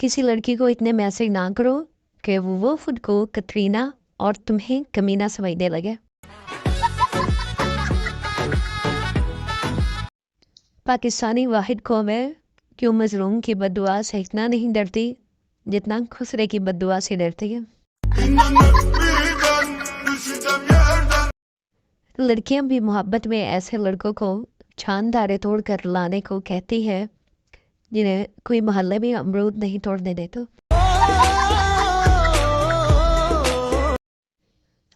किसी लड़की को इतने मैसेज ना करो कि वो खुद को कतरीना और तुम्हें कमीना समझने लगे। पाकिस्तानी वाहिद कौम है क्यों मजलूम की बद्दुआ से इतना नहीं डरती जितना खुसरे की बद्दुआ से डरती है। लड़कियां भी मोहब्बत में ऐसे लड़कों को चांद तारे तोड़ कर लाने को कहती है जिन्हें कोई मोहल्ले में अमरूद नहीं तोड़ने देते।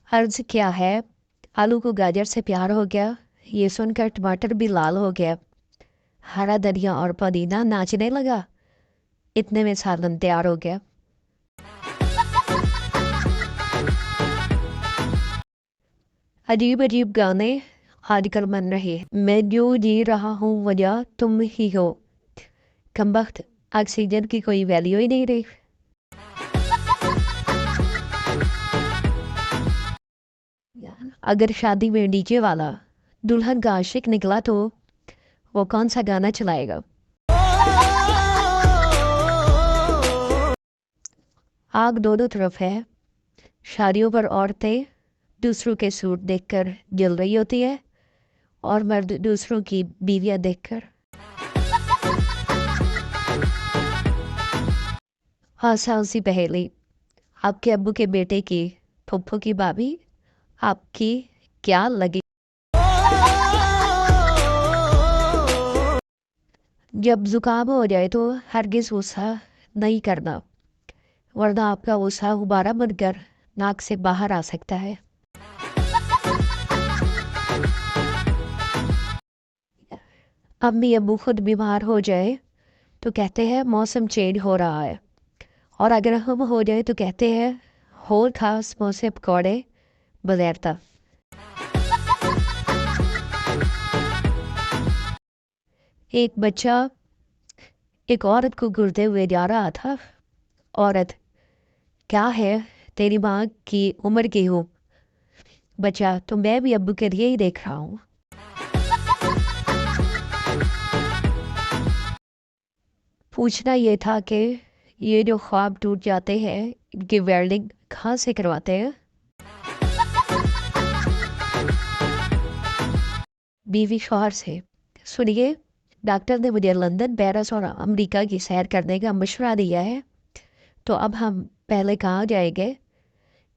अर्ज क्या है, आलू को गाजर से प्यार हो गया, ये सुनकर टमाटर भी लाल हो गया। हरा धनिया और पुदीना नाचने लगा, इतने में सालन तैयार हो गया। अजीब अजीब गाने आजकल बन रहे हैं। मैं जो जी रहा हूँ वजह तुम ही हो। कमबख्त, ऑक्सीजन की कोई वैल्यू ही नहीं रही। अगर शादी में डीजे वाला दुल्हन का आशिक निकला तो वो कौन सा गाना चलाएगा? आग दोनों तरफ है। शादियों पर औरतें दूसरों के सूट देखकर जल रही होती है और मर्द दूसरों की बीवियां देखकर। आसान सी पहेली, आपके अब्बू के बेटे की फुफ्फो की भाभी आपकी क्या लगी? जब जुकाम हो जाए तो हरगिज गुस्सा नहीं करना, वरना आपका गुस्सा गुब्बारा बनकर नाक से बाहर आ सकता है। अम्मी अब्बू खुद बीमार हो जाए तो कहते हैं मौसम चेंज हो रहा है, और अगर हम हो जाए तो कहते हैं होल खा समोसे पकौड़े बगैरता। एक बच्चा एक औरत को घूरते हुए जा रहा था। औरत, क्या है, तेरी माँ की उम्र की हूँ। बच्चा, तो मैं भी अब्बू के लिए ही देख रहा हूँ। पूछना ये था कि ये जो ख्वाब टूट जाते हैं इनकी वेल्डिंग कहाँ से करवाते हैं? बीवी शौहर से, सुनिए, डॉक्टर ने मुझे लंदन, पेरिस और अमेरिका की सैर करने का मशवरा दिया है, तो अब हम पहले कहाँ जाएंगे?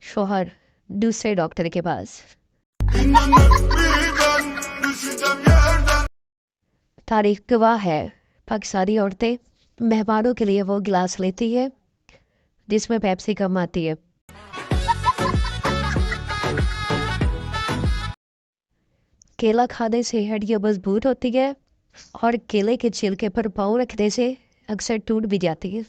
शौहर, दूसरे डॉक्टर के पास। तारीख गवाह है, पाकिस्तानी औरतें मेहमानों के लिए वो गिलास लेती है जिसमें पेप्सी कम आती है। केला खाने से हड्डियां मजबूत होती है और केले के छिलके पर पाँव रखने से अक्सर टूट भी जाती है।